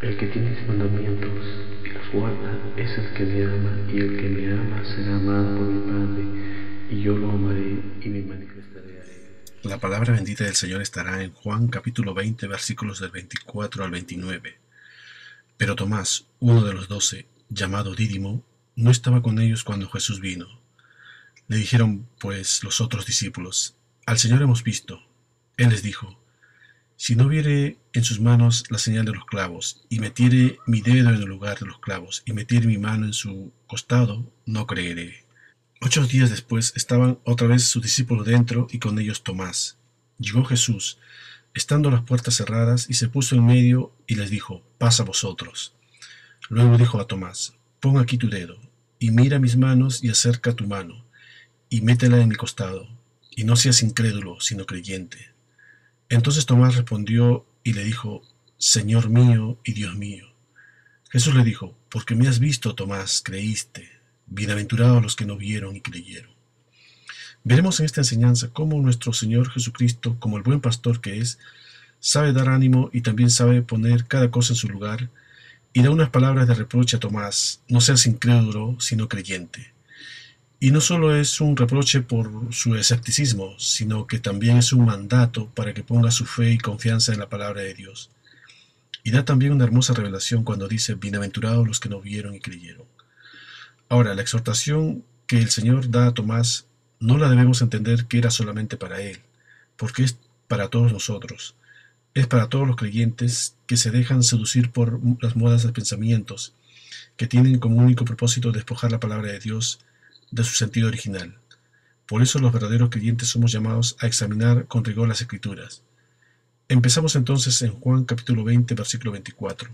El que tiene mis mandamientos y los guarda es el que me ama, y el que me ama será amado por mi Padre, y yo lo amaré y me manifestaré a él. La palabra bendita del Señor estará en Juan capítulo 20, versículos del 24 al 29. Pero Tomás, uno de los 12, llamado Dídimo, no estaba con ellos cuando Jesús vino. Le dijeron, pues, los otros discípulos: Al Señor hemos visto. Él les dijo: Si no viere en sus manos la señal de los clavos, y metiere mi dedo en el lugar de los clavos, y metiere mi mano en su costado, no creeré. 8 días después estaban otra vez sus discípulos dentro, y con ellos Tomás. Llegó Jesús, estando las puertas cerradas, y se puso en medio, y les dijo: Pasa vosotros. Luego dijo a Tomás: Pon aquí tu dedo, y mira mis manos, y acerca tu mano, y métela en mi costado, y no seas incrédulo, sino creyente. Entonces Tomás respondió y le dijo: Señor mío y Dios mío. Jesús le dijo: Porque me has visto, Tomás, creíste. Bienaventurados los que no vieron y creyeron. Veremos en esta enseñanza cómo nuestro Señor Jesucristo, como el buen pastor que es, sabe dar ánimo y también sabe poner cada cosa en su lugar, y da unas palabras de reproche a Tomás: no seas incrédulo, sino creyente. Y no solo es un reproche por su escepticismo, sino que también es un mandato para que ponga su fe y confianza en la palabra de Dios. Y da también una hermosa revelación cuando dice: bienaventurados los que no vieron y creyeron. Ahora, la exhortación que el Señor da a Tomás no la debemos entender que era solamente para él, porque es para todos nosotros. Es para todos los creyentes que se dejan seducir por las modas de pensamientos, que tienen como único propósito despojar la palabra de Dios de su sentido original. Por eso los verdaderos creyentes somos llamados a examinar con rigor las Escrituras. Empezamos entonces en Juan capítulo 20, versículo 24.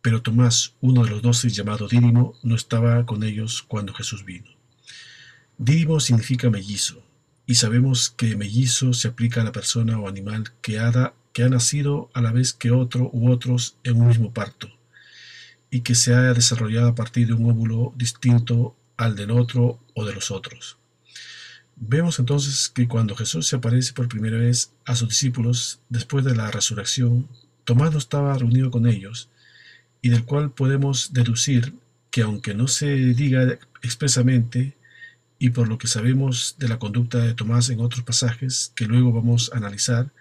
Pero Tomás, uno de los 12, llamado Dídimo, no estaba con ellos cuando Jesús vino. Dídimo significa mellizo, y sabemos que mellizo se aplica a la persona o animal que ha nacido a la vez que otro u otros en un mismo parto, y que se ha desarrollado a partir de un óvulo distinto al del otro o de los otros. Vemos entonces que cuando Jesús se aparece por primera vez a sus discípulos después de la resurrección, Tomás no estaba reunido con ellos, y del cual podemos deducir que, aunque no se diga expresamente, y por lo que sabemos de la conducta de Tomás en otros pasajes que luego vamos a analizar,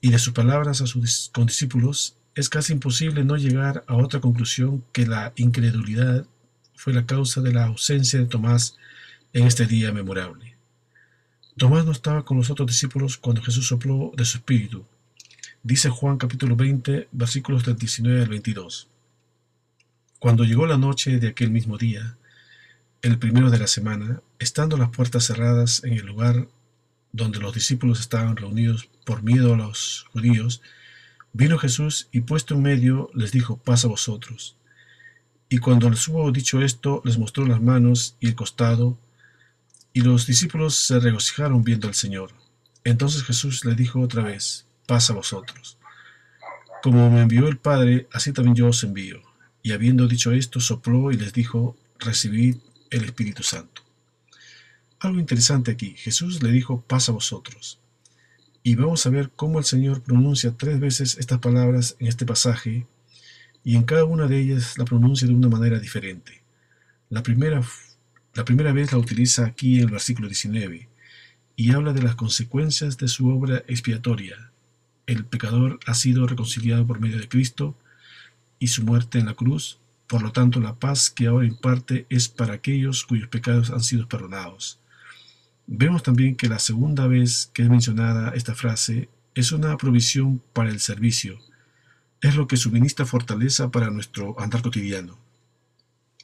y de sus palabras a sus condiscípulos, es casi imposible no llegar a otra conclusión que la incredulidad fue la causa de la ausencia de Tomás en este día memorable. Tomás no estaba con los otros discípulos cuando Jesús sopló de su espíritu. Dice Juan capítulo 20, versículos del 19 al 22. Cuando llegó la noche de aquel mismo día, el primero de la semana, estando las puertas cerradas en el lugar donde los discípulos estaban reunidos por miedo a los judíos, vino Jesús y puesto en medio les dijo: Pasa vosotros. Y cuando les hubo dicho esto, les mostró las manos y el costado, y los discípulos se regocijaron viendo al Señor. Entonces Jesús les dijo otra vez: Pasa vosotros. Como me envió el Padre, así también yo os envío. Y habiendo dicho esto, sopló y les dijo: Recibid el Espíritu Santo. Algo interesante aquí: Jesús le dijo: Pasa vosotros. Y vamos a ver cómo el Señor pronuncia 3 veces estas palabras en este pasaje, y en cada una de ellas la pronuncia de una manera diferente. La primera vez la utiliza aquí en el versículo 19, y habla de las consecuencias de su obra expiatoria. El pecador ha sido reconciliado por medio de Cristo y su muerte en la cruz. Por lo tanto, la paz que ahora imparte es para aquellos cuyos pecados han sido perdonados. Vemos también que la segunda vez que es mencionada esta frase es una provisión para el servicio. Es lo que suministra fortaleza para nuestro andar cotidiano.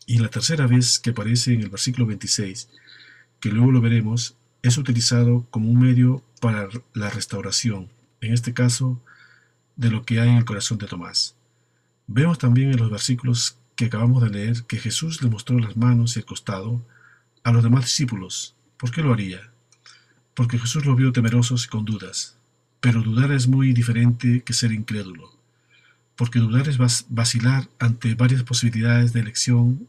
Y la tercera vez que aparece en el versículo 26, que luego lo veremos, es utilizado como un medio para la restauración, en este caso, de lo que hay en el corazón de Tomás. Vemos también en los versículos que acabamos de leer que Jesús le mostró las manos y el costado a los demás discípulos. ¿Por qué lo haría? Porque Jesús los vio temerosos y con dudas. Pero dudar es muy diferente que ser incrédulo. Porque dudar es vacilar ante varias posibilidades de elección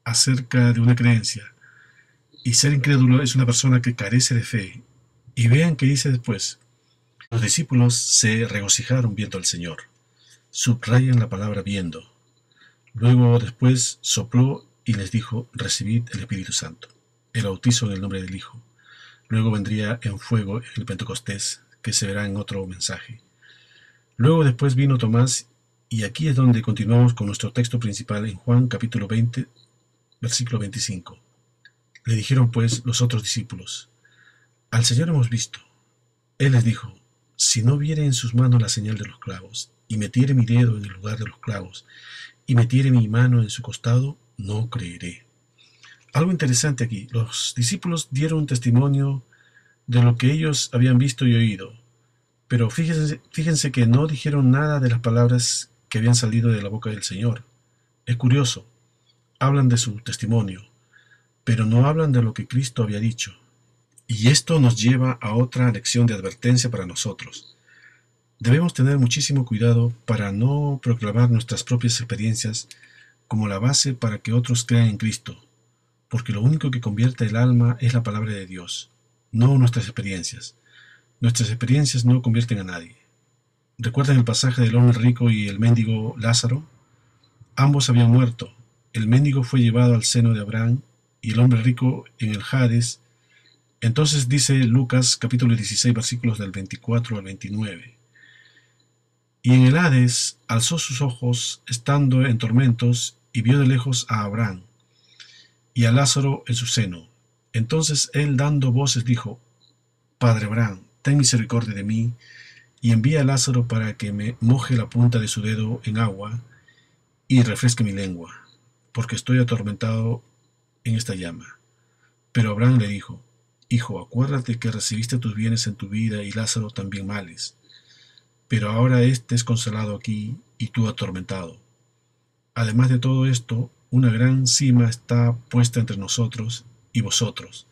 acerca de una creencia. Y ser incrédulo es una persona que carece de fe. Y vean que dice después: los discípulos se regocijaron viendo al Señor. Subrayan la palabra viendo. Luego después sopló y les dijo: recibid el Espíritu Santo. El bautizo en el nombre del Hijo. Luego vendría en fuego en el Pentecostés, que se verá en otro mensaje. Luego después vino Tomás, y aquí es donde continuamos con nuestro texto principal en Juan capítulo 20, versículo 25. Le dijeron pues los otros discípulos: al Señor hemos visto. Él les dijo: si no viere en sus manos la señal de los clavos, y metiere mi dedo en el lugar de los clavos, y metiere mi mano en su costado, no creeré. Algo interesante aquí: los discípulos dieron testimonio de lo que ellos habían visto y oído, pero fíjense que no dijeron nada de las palabras que habían salido de la boca del Señor. Es curioso, hablan de su testimonio, pero no hablan de lo que Cristo había dicho. Y esto nos lleva a otra lección de advertencia para nosotros. Debemos tener muchísimo cuidado para no proclamar nuestras propias experiencias como la base para que otros crean en Cristo, porque lo único que convierte el alma es la palabra de Dios, no nuestras experiencias. Nuestras experiencias no convierten a nadie. ¿Recuerdan el pasaje del hombre rico y el mendigo Lázaro? Ambos habían muerto. El mendigo fue llevado al seno de Abraham y el hombre rico en el Hades. Entonces dice Lucas capítulo 16 versículos del 24 al 29. Y en el Hades alzó sus ojos estando en tormentos y vio de lejos a Abraham y a Lázaro en su seno. Entonces él, dando voces, dijo: Padre Abraham, ten misericordia de mí, y envía a Lázaro para que me moje la punta de su dedo en agua y refresque mi lengua, porque estoy atormentado en esta llama. Pero Abraham le dijo: Hijo, acuérdate que recibiste tus bienes en tu vida y Lázaro también males, pero ahora éste es consolado aquí y tú atormentado. Además de todo esto, una gran sima está puesta entre nosotros y vosotros,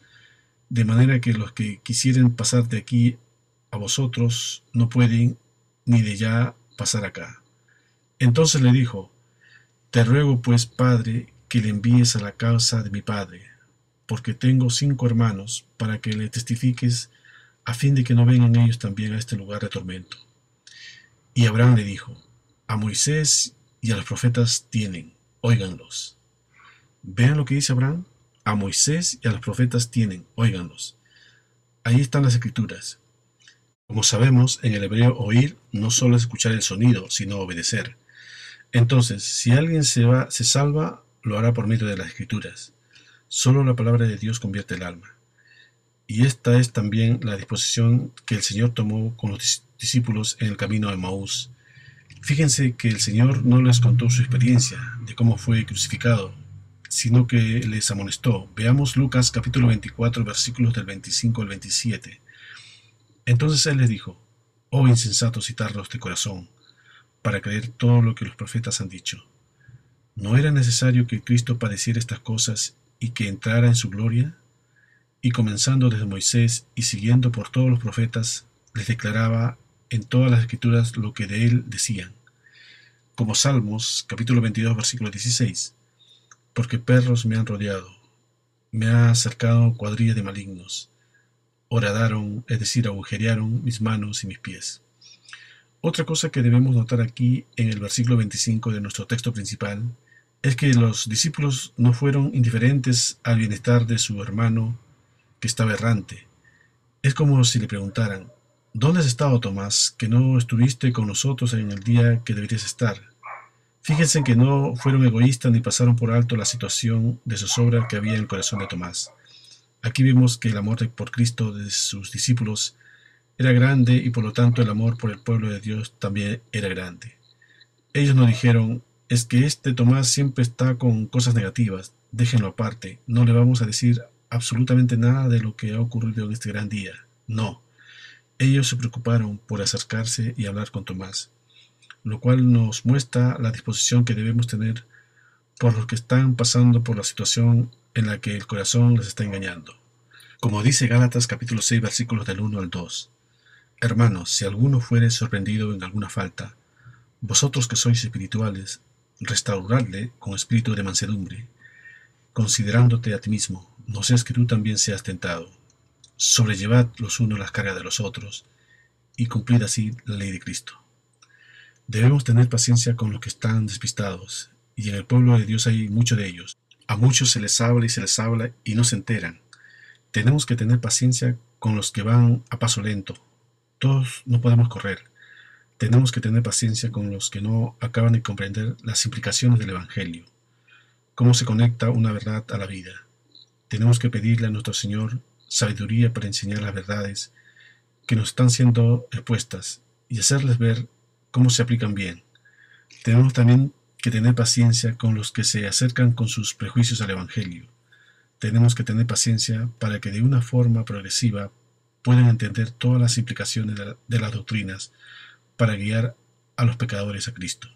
de manera que los que quisieren pasar de aquí a vosotros no pueden, ni de allá pasar acá. Entonces le dijo: Te ruego pues, Padre, que le envíes a la casa de mi padre, porque tengo 5 hermanos, para que le testifiques, a fin de que no vengan ellos también a este lugar de tormento. Y Abraham le dijo: A Moisés y a los profetas tienen, óiganlos. Vean lo que dice Abraham: a Moisés y a los profetas tienen, óiganlos. Ahí están las escrituras. Como sabemos, en el hebreo oír no solo es escuchar el sonido, sino obedecer. Entonces, si alguien se salva, lo hará por medio de las escrituras. Solo la palabra de Dios convierte el alma. Y esta es también la disposición que el Señor tomó con los discípulos en el camino a Emaús. Fíjense que el Señor no les contó su experiencia de cómo fue crucificado, sino que les amonestó. Veamos Lucas capítulo 24, versículos del 25 al 27. Entonces Él les dijo: Oh insensatos y tardos de corazón, para creer todo lo que los profetas han dicho. ¿No era necesario que Cristo padeciera estas cosas y que entrara en su gloria? Y comenzando desde Moisés y siguiendo por todos los profetas, les declaraba en todas las escrituras lo que de él decían. Como Salmos, capítulo 22, versículo 16. Porque perros me han rodeado, me ha acercado cuadrilla de malignos. Horadaron, es decir, agujerearon mis manos y mis pies. Otra cosa que debemos notar aquí en el versículo 25 de nuestro texto principal es que los discípulos no fueron indiferentes al bienestar de su hermano que estaba errante. Es como si le preguntaran: ¿Dónde has estado, Tomás, que no estuviste con nosotros en el día que deberías estar? Fíjense que no fueron egoístas ni pasaron por alto la situación de zozobra que había en el corazón de Tomás. Aquí vemos que el amor por Cristo de sus discípulos era grande y por lo tanto el amor por el pueblo de Dios también era grande. Ellos no dijeron: es que este Tomás siempre está con cosas negativas, déjenlo aparte, no le vamos a decir absolutamente nada de lo que ha ocurrido en este gran día. No, ellos se preocuparon por acercarse y hablar con Tomás, lo cual nos muestra la disposición que debemos tener por los que están pasando por la situación en la que el corazón les está engañando. Como dice Gálatas capítulo 6 versículos del 1 al 2: Hermanos, si alguno fuere sorprendido en alguna falta, vosotros que sois espirituales, restauradle con espíritu de mansedumbre, considerándote a ti mismo, no seas que tú también seas tentado. Sobrellevad los unos las cargas de los otros, y cumplid así la ley de Cristo. Debemos tener paciencia con los que están despistados, y en el pueblo de Dios hay muchos de ellos. A muchos se les habla y no se enteran. Tenemos que tener paciencia con los que van a paso lento. Todos no podemos correr. Tenemos que tener paciencia con los que no acaban de comprender las implicaciones del Evangelio, cómo se conecta una verdad a la vida. Tenemos que pedirle a nuestro Señor sabiduría para enseñar las verdades que nos están siendo expuestas y hacerles ver cómo se aplican bien. Tenemos también que tener paciencia con los que se acercan con sus prejuicios al Evangelio. Tenemos que tener paciencia para que de una forma progresiva puedan entender todas las implicaciones de las doctrinas para guiar a los pecadores a Cristo.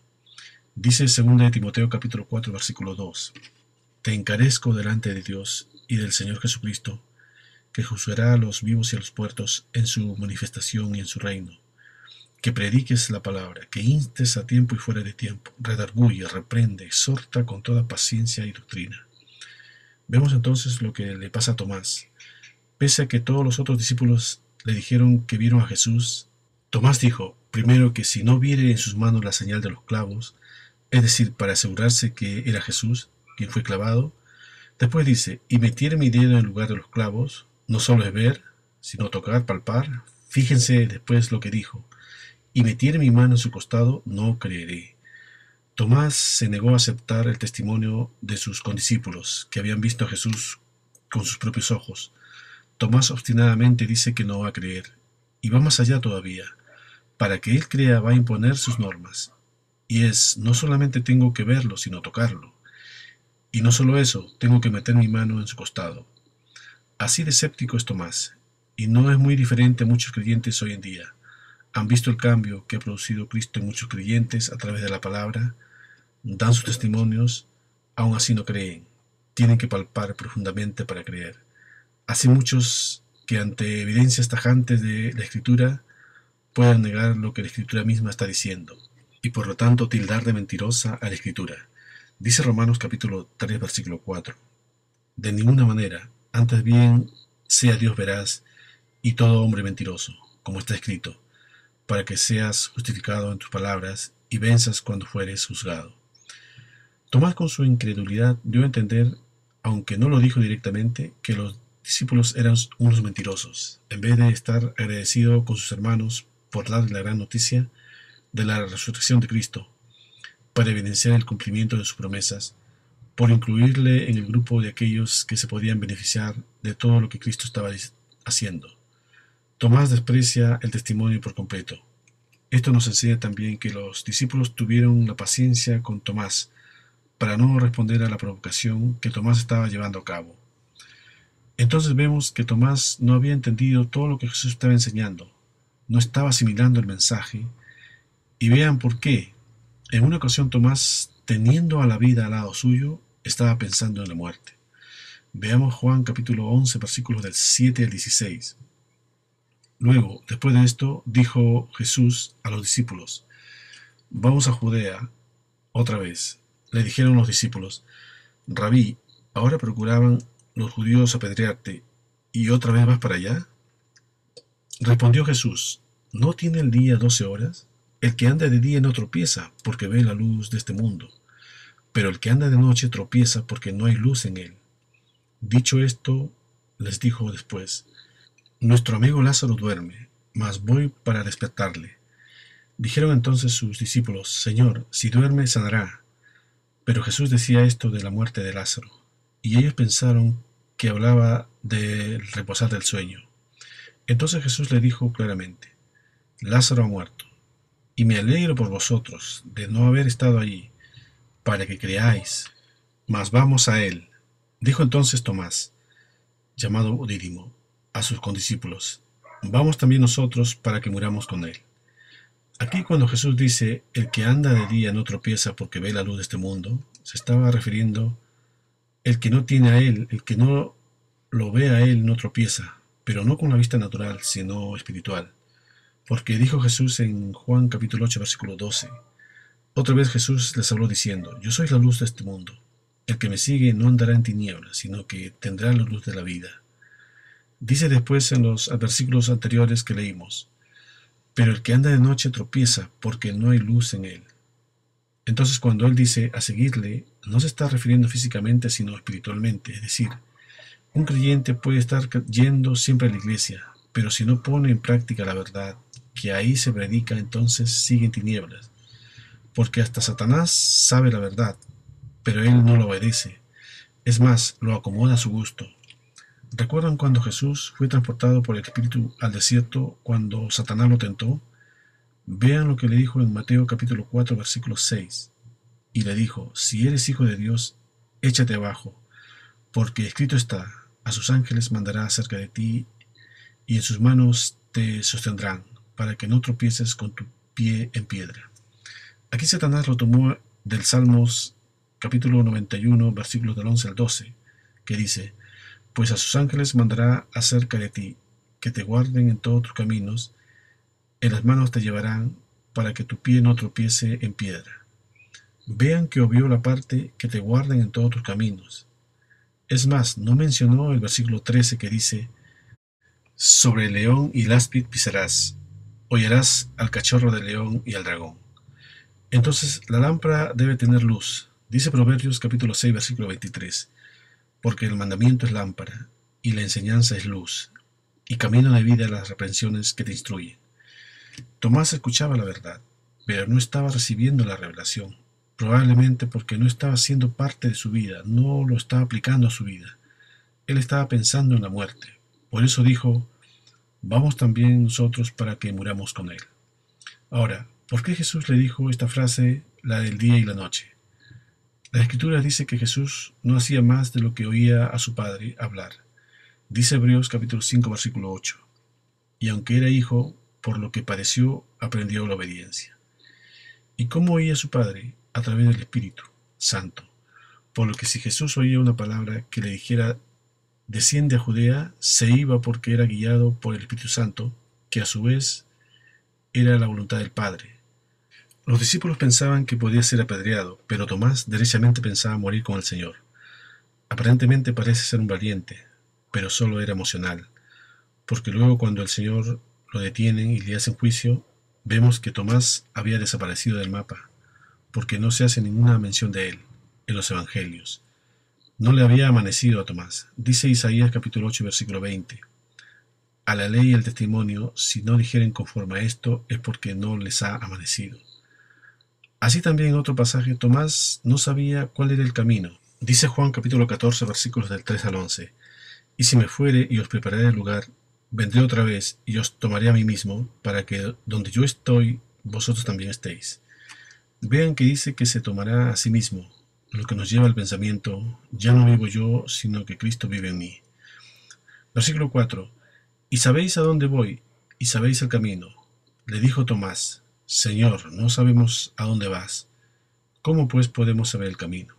Dice 2 Timoteo capítulo 4 versículo 2: Te encarezco delante de Dios y del Señor Jesucristo, que juzgará a los vivos y a los muertos en su manifestación y en su reino. Que prediques la palabra, que instes a tiempo y fuera de tiempo, redarguye, reprende, exhorta con toda paciencia y doctrina. Vemos entonces lo que le pasa a Tomás. Pese a que todos los otros discípulos le dijeron que vieron a Jesús, Tomás dijo, primero, que si no viere en sus manos la señal de los clavos, es decir, para asegurarse que era Jesús quien fue clavado. Después dice, y metiere mi dedo en lugar de los clavos, no solo es ver, sino tocar, palpar. Fíjense después lo que dijo, y metiere mi mano en su costado, no creeré. Tomás se negó a aceptar el testimonio de sus condiscípulos, que habían visto a Jesús con sus propios ojos. Tomás obstinadamente dice que no va a creer, y va más allá todavía. Para que él crea va a imponer sus normas, y es, no solamente tengo que verlo, sino tocarlo. Y no solo eso, tengo que meter mi mano en su costado. Así de escéptico es Tomás, y no es muy diferente a muchos creyentes hoy en día. Han visto el cambio que ha producido Cristo en muchos creyentes a través de la palabra, dan sus testimonios, aún así no creen. Tienen que palpar profundamente para creer. Así muchos que ante evidencias tajantes de la Escritura puedan negar lo que la Escritura misma está diciendo, y por lo tanto tildar de mentirosa a la Escritura. Dice Romanos capítulo 3 versículo 4, de ninguna manera, antes bien sea Dios veraz y todo hombre mentiroso, como está escrito, para que seas justificado en tus palabras y venzas cuando fueres juzgado. Tomás con su incredulidad dio a entender, aunque no lo dijo directamente, que los discípulos eran unos mentirosos. En vez de estar agradecido con sus hermanos por darle la gran noticia de la resurrección de Cristo, para evidenciar el cumplimiento de sus promesas, por incluirle en el grupo de aquellos que se podían beneficiar de todo lo que Cristo estaba haciendo. Tomás desprecia el testimonio por completo. Esto nos enseña también que los discípulos tuvieron la paciencia con Tomás para no responder a la provocación que Tomás estaba llevando a cabo. Entonces vemos que Tomás no había entendido todo lo que Jesús estaba enseñando, no estaba asimilando el mensaje, y vean por qué. En una ocasión Tomás, teniendo a la vida al lado suyo, estaba pensando en la muerte. Veamos Juan capítulo 11 versículos del 7 al 16. Luego, después de esto, dijo Jesús a los discípulos, vamos a Judea otra vez. Le dijeron los discípulos, Rabí, ahora procuraban los judíos apedrearte, ¿y otra vez vas para allá? Respondió Jesús, ¿no tiene el día 12 horas? El que anda de día no tropieza, porque ve la luz de este mundo, pero el que anda de noche tropieza porque no hay luz en él. Dicho esto, les dijo después, nuestro amigo Lázaro duerme, mas voy para despertarle. Dijeron entonces sus discípulos, Señor, si duerme, sanará. Pero Jesús decía esto de la muerte de Lázaro, y ellos pensaron que hablaba del reposar del sueño. Entonces Jesús le dijo claramente, Lázaro ha muerto, y me alegro por vosotros de no haber estado allí, para que creáis, mas vamos a él. Dijo entonces Tomás, llamado Dídimo, a sus condiscípulos, vamos también nosotros para que muramos con él. Aquí cuando Jesús dice, el que anda de día no tropieza porque ve la luz de este mundo, se estaba refiriendo, el que no tiene a él, el que no lo ve a él no tropieza, pero no con la vista natural, sino espiritual. Porque dijo Jesús en Juan capítulo 8, versículo 12, otra vez Jesús les habló diciendo, yo soy la luz de este mundo. El que me sigue no andará en tinieblas, sino que tendrá la luz de la vida. Dice después en los versículos anteriores que leímos, pero el que anda de noche tropieza porque no hay luz en él. Entonces cuando él dice a seguirle, no se está refiriendo físicamente sino espiritualmente, es decir, un creyente puede estar yendo siempre a la iglesia, pero si no pone en práctica la verdad que ahí se predica, entonces sigue en tinieblas, porque hasta Satanás sabe la verdad, pero él no lo obedece, es más, lo acomoda a su gusto. ¿Recuerdan cuando Jesús fue transportado por el Espíritu al desierto cuando Satanás lo tentó? Vean lo que le dijo en Mateo capítulo 4 versículo 6. Y le dijo, si eres hijo de Dios, échate abajo, porque escrito está, a sus ángeles mandará acerca de ti, y en sus manos te sostendrán, para que no tropieces con tu pie en piedra. Aquí Satanás lo tomó del Salmos capítulo 91 versículos del 11 al 12, que dice, pues a sus ángeles mandará acerca de ti, que te guarden en todos tus caminos, en las manos te llevarán, para que tu pie no tropiece en piedra. Vean que obvió la parte que te guarden en todos tus caminos. Es más, no mencionó el versículo 13 que dice, sobre el león y el áspid pisarás, hollarás al cachorro del león y al dragón. Entonces la lámpara debe tener luz, dice Proverbios capítulo 6 versículo 23, porque el mandamiento es lámpara, y la enseñanza es luz, y camino de vida a las reprensiones que te instruyen. Tomás escuchaba la verdad, pero no estaba recibiendo la revelación, probablemente porque no estaba siendo parte de su vida, no lo estaba aplicando a su vida. Él estaba pensando en la muerte. Por eso dijo, vamos también nosotros para que muramos con él. Ahora, ¿por qué Jesús le dijo esta frase, la del día y la noche? La Escritura dice que Jesús no hacía más de lo que oía a su Padre hablar. Dice Hebreos capítulo 5 versículo 8. Y aunque era hijo, por lo que padeció, aprendió la obediencia. ¿Y cómo oía a su Padre? A través del Espíritu Santo. Por lo que si Jesús oía una palabra que le dijera desciende a Judea, se iba porque era guiado por el Espíritu Santo, que a su vez era la voluntad del Padre. Los discípulos pensaban que podía ser apedreado, pero Tomás derechamente pensaba morir con el Señor. Aparentemente parece ser un valiente, pero solo era emocional, porque luego cuando el Señor lo detienen y le hacen juicio, vemos que Tomás había desaparecido del mapa, porque no se hace ninguna mención de él en los evangelios. No le había amanecido a Tomás. Dice Isaías capítulo 8 versículo 20. A la ley y al testimonio, si no dijeren conforme a esto, es porque no les ha amanecido. Así también en otro pasaje, Tomás no sabía cuál era el camino. Dice Juan capítulo 14 versículos del 3 al 11. Y si me fuere y os prepararé el lugar, vendré otra vez y os tomaré a mí mismo, para que donde yo estoy, vosotros también estéis. Vean que dice que se tomará a sí mismo, lo que nos lleva al pensamiento, ya no vivo yo, sino que Cristo vive en mí. Versículo 4. Y sabéis a dónde voy, y sabéis el camino. Le dijo Tomás, Señor, no sabemos a dónde vas. ¿Cómo pues podemos saber el camino?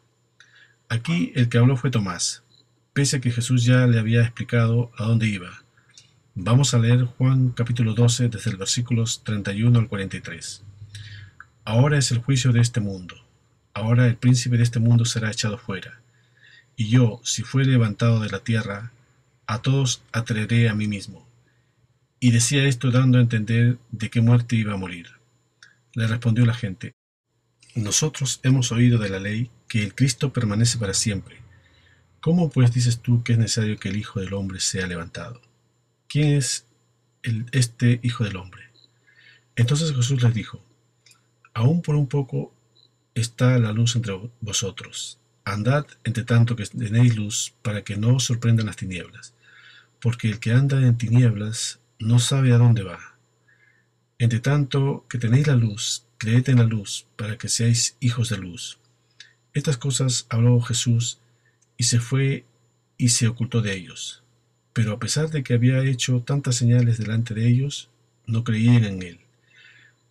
Aquí el que habló fue Tomás, pese a que Jesús ya le había explicado a dónde iba. Vamos a leer Juan capítulo 12 desde el versículos 31 al 43. Ahora es el juicio de este mundo. Ahora el príncipe de este mundo será echado fuera. Y yo, si fuere levantado de la tierra, a todos atraeré a mí mismo. Y decía esto dando a entender de qué muerte iba a morir. Le respondió la gente, nosotros hemos oído de la ley que el Cristo permanece para siempre. ¿Cómo pues dices tú que es necesario que el Hijo del Hombre sea levantado? ¿Quién es este Hijo del Hombre? Entonces Jesús les dijo, aún por un poco está la luz entre vosotros. Andad entre tanto que tenéis luz, para que no os sorprendan las tinieblas. Porque el que anda en tinieblas no sabe a dónde va. Entre tanto que tenéis la luz, creed en la luz, para que seáis hijos de luz. Estas cosas habló Jesús, y se fue y se ocultó de ellos. Pero a pesar de que había hecho tantas señales delante de ellos, no creían en él,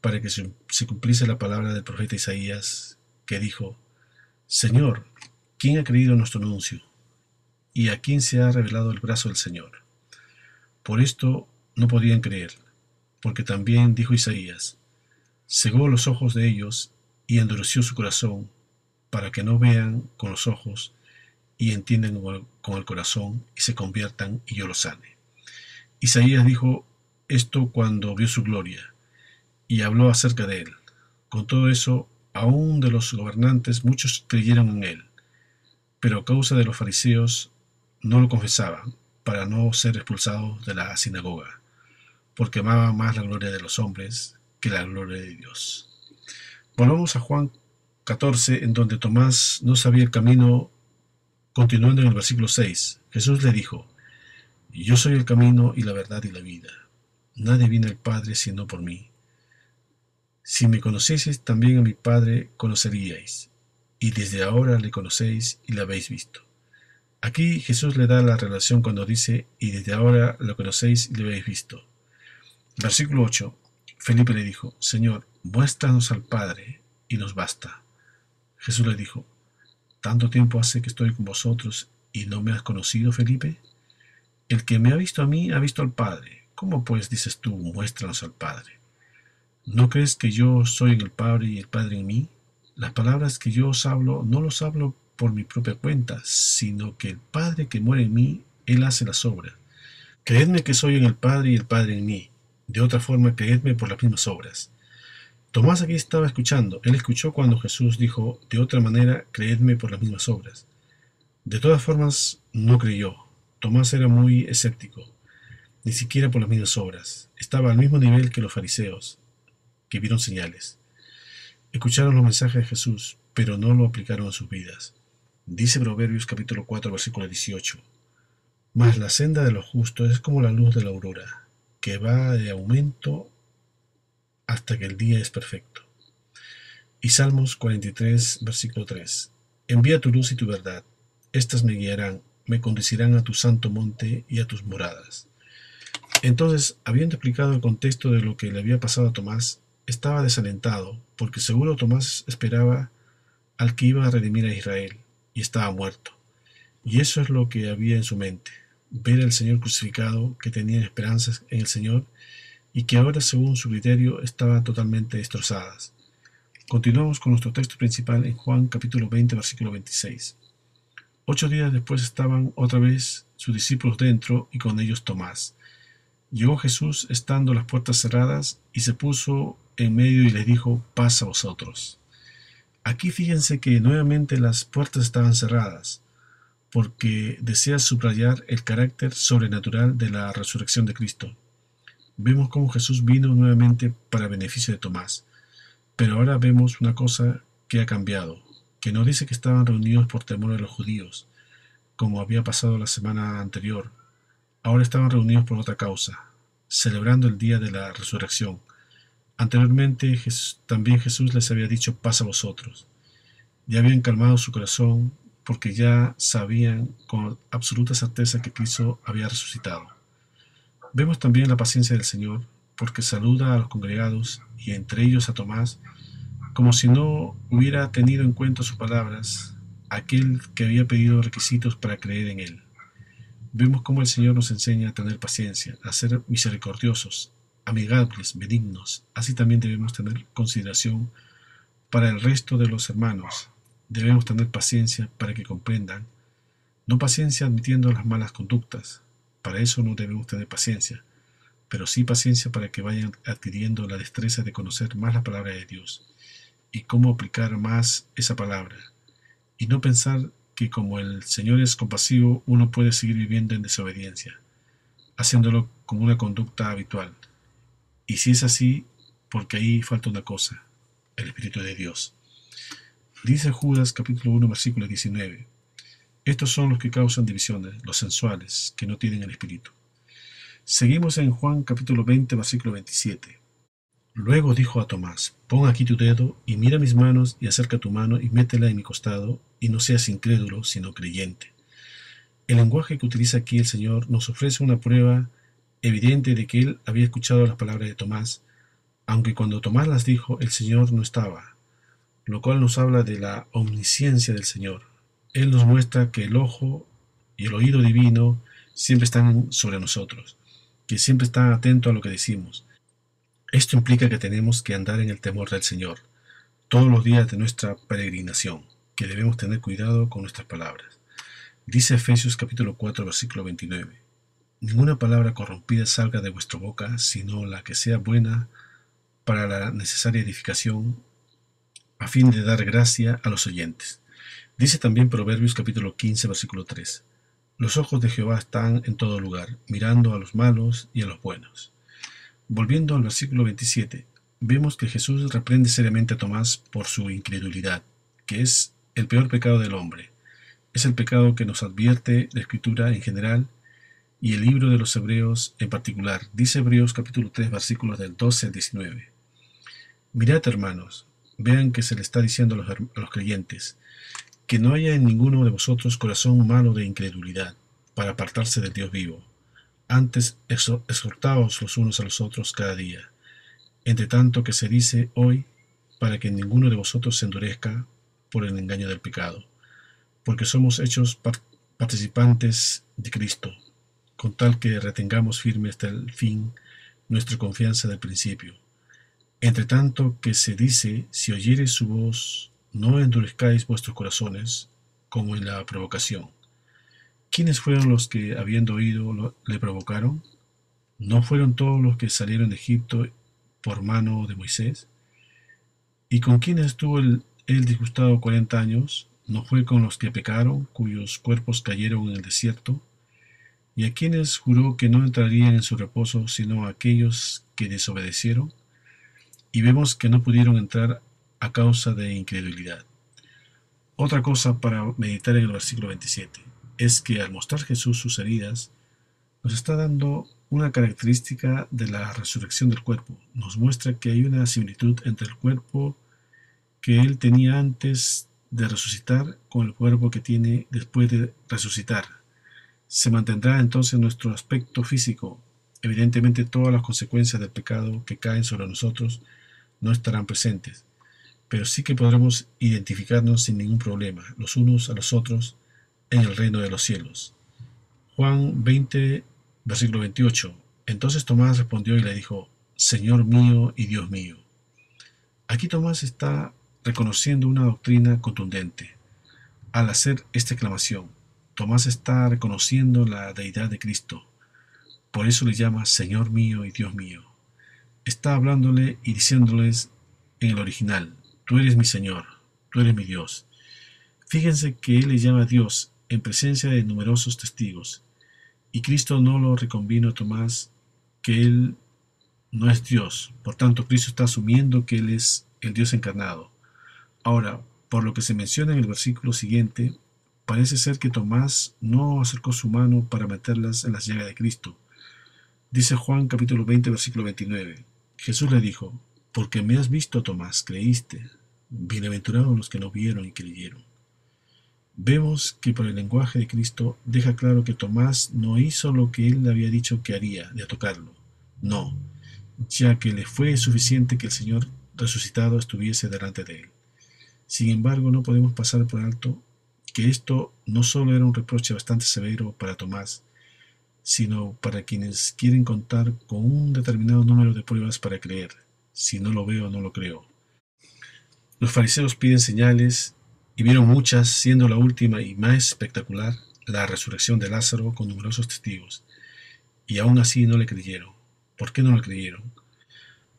para que se cumpliese la palabra del profeta Isaías, que dijo, Señor, ¿quién ha creído nuestro anuncio? ¿Y a quién se ha revelado el brazo del Señor? Por esto no podían creer, porque también dijo Isaías, cegó los ojos de ellos y endureció su corazón, para que no vean con los ojos y entiendan con el corazón y se conviertan y yo los sane. Isaías dijo esto cuando vio su gloria, y habló acerca de él. Con todo eso, aun de los gobernantes muchos creyeron en él, pero a causa de los fariseos no lo confesaban, para no ser expulsados de la sinagoga, porque amaban más la gloria de los hombres que la gloria de Dios. Volvamos a Juan 14, en donde Tomás no sabía el camino. Continuando en el versículo 6, Jesús le dijo: Yo soy el camino y la verdad y la vida. Nadie viene al Padre sino por mí. Si me conocieseis, también a mi Padre conoceríais, y desde ahora le conocéis y le habéis visto. Aquí Jesús le da la relación cuando dice: y desde ahora lo conocéis y le habéis visto. Versículo 8, Felipe le dijo: Señor, muéstranos al Padre, y nos basta. Jesús le dijo: ¿Tanto tiempo hace que estoy con vosotros y no me has conocido, Felipe? El que me ha visto a mí ha visto al Padre. ¿Cómo pues dices tú, muéstranos al Padre? ¿No crees que yo soy en el Padre y el Padre en mí? Las palabras que yo os hablo, no los hablo por mi propia cuenta, sino que el Padre que mora en mí, Él hace las obras. Creedme que soy en el Padre y el Padre en mí. De otra forma, creedme por las mismas obras. Tomás aquí estaba escuchando. Él escuchó cuando Jesús dijo: de otra manera, creedme por las mismas obras. De todas formas, no creyó. Tomás era muy escéptico. Ni siquiera por las mismas obras. Estaba al mismo nivel que los fariseos, que vieron señales. Escucharon los mensajes de Jesús, pero no lo aplicaron a sus vidas. Dice Proverbios capítulo 4, versículo 18. Mas la senda de los justos es como la luz de la aurora, que va de aumento hasta que el día es perfecto. Y Salmos 43, versículo 3. Envía tu luz y tu verdad. Estas me guiarán, me conducirán a tu santo monte y a tus moradas. Entonces, habiendo explicado el contexto de lo que le había pasado a Tomás, estaba desalentado, porque seguro Tomás esperaba al que iba a redimir a Israel, y estaba muerto. Y eso es lo que había en su mente: ver al Señor crucificado, que tenía esperanzas en el Señor, y que ahora, según su criterio, estaban totalmente destrozadas. Continuamos con nuestro texto principal en Juan capítulo 20, versículo 26. 8 días después estaban otra vez sus discípulos dentro, y con ellos Tomás. Llegó Jesús estando las puertas cerradas, y se puso en medio y les dijo: paz a vosotros. Aquí fíjense que nuevamente las puertas estaban cerradas, porque desea subrayar el carácter sobrenatural de la resurrección de Cristo. Vemos cómo Jesús vino nuevamente para beneficio de Tomás, pero ahora vemos una cosa que ha cambiado, que no dice que estaban reunidos por temor a los judíos, como había pasado la semana anterior. Ahora estaban reunidos por otra causa, celebrando el día de la resurrección. Anteriormente también Jesús les había dicho: paz a vosotros. Ya habían calmado su corazón, porque ya sabían con absoluta certeza que Cristo había resucitado. Vemos también la paciencia del Señor, porque saluda a los congregados, y entre ellos a Tomás, como si no hubiera tenido en cuenta sus palabras, aquel que había pedido requisitos para creer en él. Vemos cómo el Señor nos enseña a tener paciencia, a ser misericordiosos, amigables, benignos. Así también debemos tener consideración para el resto de los hermanos. Debemos tener paciencia para que comprendan, no paciencia admitiendo las malas conductas. Para eso no debemos tener paciencia, pero sí paciencia para que vayan adquiriendo la destreza de conocer más la palabra de Dios y cómo aplicar más esa palabra, y no pensar que como el Señor es compasivo, uno puede seguir viviendo en desobediencia, haciéndolo como una conducta habitual. Y si es así, porque ahí falta una cosa: el Espíritu de Dios. Dice Judas capítulo 1, versículo 19. Estos son los que causan divisiones, los sensuales, que no tienen el Espíritu. Seguimos en Juan capítulo 20, versículo 27. Luego dijo a Tomás: pon aquí tu dedo y mira mis manos, y acerca tu mano y métela en mi costado, y no seas incrédulo, sino creyente. El lenguaje que utiliza aquí el Señor nos ofrece una prueba evidente de que Él había escuchado las palabras de Tomás, aunque cuando Tomás las dijo, el Señor no estaba, lo cual nos habla de la omnisciencia del Señor. Él nos muestra que el ojo y el oído divino siempre están sobre nosotros, que siempre están atentos a lo que decimos. Esto implica que tenemos que andar en el temor del Señor todos los días de nuestra peregrinación, que debemos tener cuidado con nuestras palabras. Dice Efesios capítulo 4, versículo 29. Ninguna palabra corrompida salga de vuestra boca, sino la que sea buena para la necesaria edificación, a fin de dar gracia a los oyentes. Dice también Proverbios capítulo 15, versículo 3. Los ojos de Jehová están en todo lugar, mirando a los malos y a los buenos. Volviendo al versículo 27, vemos que Jesús reprende seriamente a Tomás por su incredulidad, que es el peor pecado del hombre. Es el pecado que nos advierte la Escritura en general y el libro de los Hebreos en particular. Dice Hebreos capítulo 3, versículos del 12 al 19. Mirad, hermanos, vean que se le está diciendo a los creyentes, que no haya en ninguno de vosotros corazón malo de incredulidad, para apartarse del Dios vivo. Antes exhortaos los unos a los otros cada día, entre tanto que se dice hoy, para que ninguno de vosotros se endurezca por el engaño del pecado, porque somos hechos participantes de Cristo, con tal que retengamos firme hasta el fin nuestra confianza del principio. Entre tanto que se dice, si oyereis su voz, no endurezcáis vuestros corazones, como en la provocación. ¿Quiénes fueron los que, habiendo oído, le provocaron? ¿No fueron todos los que salieron de Egipto por mano de Moisés? ¿Y con quiénes estuvo él disgustado 40 años? ¿No fue con los que pecaron, cuyos cuerpos cayeron en el desierto? ¿Y a quienes juró que no entrarían en su reposo, sino a aquellos que desobedecieron? Y vemos que no pudieron entrar a causa de incredulidad. Otra cosa para meditar en el versículo 27 es que al mostrar Jesús sus heridas, nos está dando una característica de la resurrección del cuerpo. Nos muestra que hay una similitud entre el cuerpo que él tenía antes de resucitar con el cuerpo que tiene después de resucitar. Se mantendrá entonces nuestro aspecto físico. Evidentemente todas las consecuencias del pecado que caen sobre nosotros no estarán presentes, pero sí que podremos identificarnos sin ningún problema, los unos a los otros, en el reino de los cielos. Juan 20, versículo 28. Entonces Tomás respondió y le dijo, Señor mío y Dios mío. Aquí Tomás está reconociendo una doctrina contundente. Al hacer esta exclamación, Tomás está reconociendo la deidad de Cristo. Por eso le llama Señor mío y Dios mío. Está hablándole y diciéndoles en el original, tú eres mi Señor, tú eres mi Dios. Fíjense que él le llama Dios en presencia de numerosos testigos, y Cristo no lo reconvino a Tomás que él no es Dios. Por tanto, Cristo está asumiendo que él es el Dios encarnado. Ahora, por lo que se menciona en el versículo siguiente, parece ser que Tomás no acercó su mano para meterlas en las llagas de Cristo. Dice Juan capítulo 20, versículo 29. Jesús le dijo, porque me has visto, Tomás, creíste. Bienaventurados los que no vieron y creyeron. Vemos que por el lenguaje de Cristo deja claro que Tomás no hizo lo que él le había dicho que haría, de tocarlo. No, ya que le fue suficiente que el Señor resucitado estuviese delante de él. Sin embargo, no podemos pasar por alto que esto no solo era un reproche bastante severo para Tomás, sino para quienes quieren contar con un determinado número de pruebas para creer. Si no lo veo, no lo creo. Los fariseos piden señales y vieron muchas, siendo la última y más espectacular la resurrección de Lázaro con numerosos testigos, y aún así no le creyeron. ¿Por qué no le creyeron?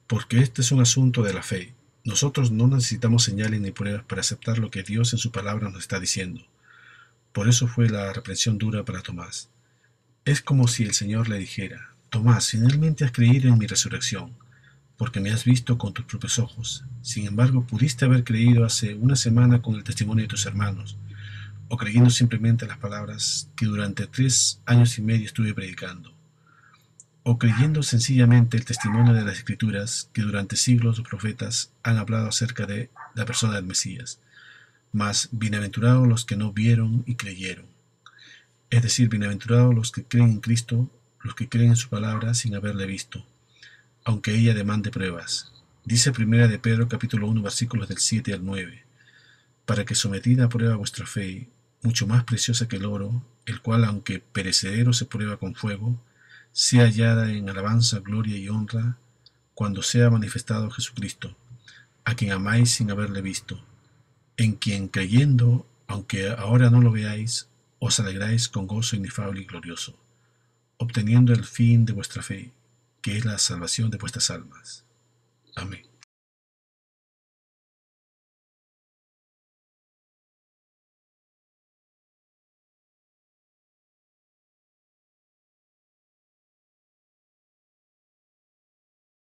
Porque este es un asunto de la fe. Nosotros no necesitamos señales ni pruebas para aceptar lo que Dios en su palabra nos está diciendo. Por eso fue la reprensión dura para Tomás. Es como si el Señor le dijera, Tomás, finalmente has creído en mi resurrección, porque me has visto con tus propios ojos. Sin embargo, pudiste haber creído hace una semana con el testimonio de tus hermanos, o creyendo simplemente las palabras que durante 3 años y medio estuve predicando, o creyendo sencillamente el testimonio de las Escrituras que durante siglos los profetas han hablado acerca de la persona del Mesías. Mas bienaventurados los que no vieron y creyeron. Es decir, bienaventurados los que creen en Cristo, los que creen en su palabra sin haberle visto, aunque ella demande pruebas. Dice Primera de Pedro capítulo 1 versículos del 7 al 9, para que sometida a prueba vuestra fe, mucho más preciosa que el oro, el cual aunque perecedero se prueba con fuego, sea hallada en alabanza, gloria y honra, cuando sea manifestado Jesucristo, a quien amáis sin haberle visto, en quien creyendo, aunque ahora no lo veáis, os alegráis con gozo inefable y glorioso, obteniendo el fin de vuestra fe, que es la salvación de vuestras almas. Amén.